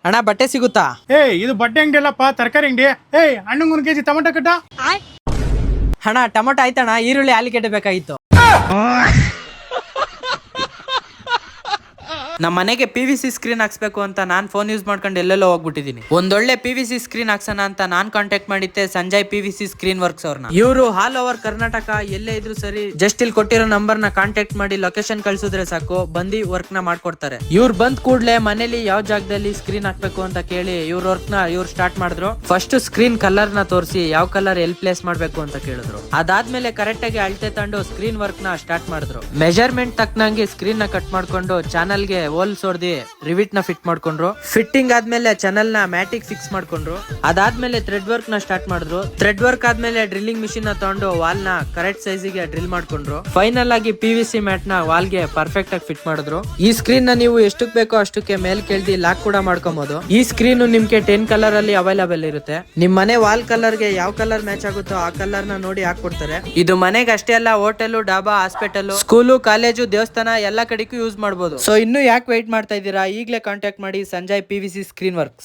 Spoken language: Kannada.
ಅಣ್ಣ ಬಟ್ಟೆ ಸಿಗುತ್ತಾ? ಇದು ಬಟ್ಟೆ ಅಂಗಡಿ ಅಲ್ಲಪ್ಪ, ತರಕಾರಿ ಅಂಗಡಿ. ಹಣ್ಣಂಗ್ 1 kg ಟೊಮೆಟೊ ಕಟ್ಟ. ಅಣ್ಣ ಟೊಮೊಟೊ ಆಯ್ತಣ್ಣ, ಈರುಳ್ಳಿ ಆಲೂಗೆಡ್ಡೆ ಬೇಕಾಗಿತ್ತು. ನಮ್ಮ ಮನೆಗೆ PVC ಸ್ಕ್ರೀನ್ ಹಾಕ್ಸ್ಬೇಕು ಅಂತ ನಾನ್ ಫೋನ್ ಯೂಸ್ ಮಾಡ್ಕೊಂಡು ಎಲ್ಲೆಲ್ಲೋ ಹೋಗ್ಬಿಟ್ಟಿದೀನಿ. ಒಂದೊಳ್ಳೆ PVC ಸ್ಕ್ರೀನ್ ಹಾಕ್ಸೋಣ ಅಂತ ನಾನ್ ಕಾಂಟ್ಯಾಕ್ಟ್ ಮಾಡಿದ್ದೆ ಸಂಜಯ್ PVC ಸ್ಕ್ರೀನ್ ವರ್ಕ್ಸ್ ಅವ್ರನ್ನ. ಇವರು ಆಲ್ ಓವರ್ ಕರ್ನಾಟಕ ಎಲ್ಲೇ ಇದ್ರು ಸರಿ, ಜಸ್ಟ್ ಇಲ್ಲಿ ಕೊಟ್ಟಿರೋ ನಂಬರ್ ನ ಕಾಂಟ್ಯಾಕ್ಟ್ ಮಾಡಿ ಲೊಕೇಶನ್ ಕಳ್ಸಿದ್ರೆ ಸಾಕು, ಬಂದು ವರ್ಕ್ ನ ಮಾಡ್ಕೊಡ್ತಾರೆ. ಇವ್ರು ಬಂದ್ ಕೂಡ್ಲೆ ಮನೇಲಿ ಯಾವ ಜಾಗದಲ್ಲಿ ಸ್ಕ್ರೀನ್ ಹಾಕ್ಬೇಕು ಅಂತ ಕೇಳಿ ಇವ್ರ ವರ್ಕ್ ನ ಇವ್ರು ಸ್ಟಾರ್ಟ್ ಮಾಡಿದ್ರು. ಫಸ್ಟ್ ಸ್ಕ್ರೀನ್ ಕಲರ್ ನ ತೋರಿಸಿ ಯಾವ ಕಲರ್ ಎಲ್ ಪ್ಲೇಸ್ ಮಾಡ್ಬೇಕು ಅಂತ ಕೇಳಿದ್ರು. ಅದಾದ್ಮೇಲೆ ಕರೆಕ್ಟ್ ಆಗಿ ಅಳತೆ ತಂದು ಸ್ಕ್ರೀನ್ ವರ್ಕ್ ನ ಸ್ಟಾರ್ಟ್ ಮಾಡಿದ್ರು. ಮೆಜರ್ಮೆಂಟ್ ತಕ್ಕನಂಗೆ ಸ್ಕ್ರೀನ್ ನ ಕಟ್ ಮಾಡ್ಕೊಂಡು ಚಾನಲ್ ಗೆ ಹೋಲ್ಸ್ ಹೊಡೆದಿ ರಿವಿಟ್ ನ ಫಿಟ್ ಮಾಡ್ಕೊಂಡ್ರು. ಫಿಟ್ಟಿಂಗ್ ಆದ್ಮೇಲೆ ಚಾನಲ್ ನ ಮ್ಯಾಟಿಕ್ ಫಿಕ್ಸ್ ಮಾಡ್ಕೊಂಡ್ರು. ಅದಾದ್ಮೇಲೆ ಥ್ರೆಡ್ ವರ್ಕ್ ನ ಸ್ಟಾರ್ಟ್ ಮಾಡಿದ್ರು. ಥ್ರೆಡ್ ವರ್ಕ್ ಆದ್ಮೇಲೆ ಡ್ರಿಲ್ಲಿಂಗ್ ಮಿಷಿನ್ ನ ತಗೊಂಡು ವಾಲ್ ನ ಕರೆಕ್ಟ್ ಸೈಜ್ ಗೆ ಡ್ರಿಲ್ ಮಾಡ್ಕೊಂಡ್ರು. ಫೈನಲ್ ಆಗಿ PVC ಮ್ಯಾಟ್ ನ ವಾಲ್ ಗೆ ಪರ್ಫೆಕ್ಟ್ ಆಗಿ ಫಿಟ್ ಮಾಡಿದ್ರು. ಈ ಸ್ಕ್ರೀನ್ ನ ನೀವು ಎಷ್ಟಕ್ಕೆ ಬೇಕೋ ಅಷ್ಟಕ್ಕೆ ಮೇಲ್ ಕೇಳ್ದಿ ಲಾಕ್ ಕೂಡ ಮಾಡ್ಕೊಬಹುದು. ಈ ಸ್ಕ್ರೀನ್ ನಿಮ್ಗೆ 10 ಕಲರ್ ಅಲ್ಲಿ ಅವೈಲೇಬಲ್ ಇರುತ್ತೆ. ನಿಮ್ ಮನೆ ವಾಲ್ ಕಲರ್ ಗೆ ಯಾವ ಕಲರ್ ಮ್ಯಾಚ್ ಆಗುತ್ತೋ ಆ ಕಲರ್ ನ ನೋಡಿ ಹಾಕೊಡ್ತಾರೆ. ಇದು ಮನೆಗೆ ಅಷ್ಟೇ ಅಲ್ಲ, hotel, dhaba, hospital, school, college, ದೇವಸ್ಥಾನ ಎಲ್ಲಾ ಕಡೆಗೂ ಯೂಸ್ ಮಾಡಬಹುದು. ಸೊ ಇನ್ನು ಯಾಕೆ ವೇಟ್ ಮಾಡ್ತಾ ಇದ್ದೀರಾ? ಈಗಲೇ ಕಾಂಟ್ಯಾಕ್ಟ್ ಮಾಡಿ ಸಂಜಯ್ PVC ಸ್ಕ್ರೀನ್ ವರ್ಕ್ಸ್.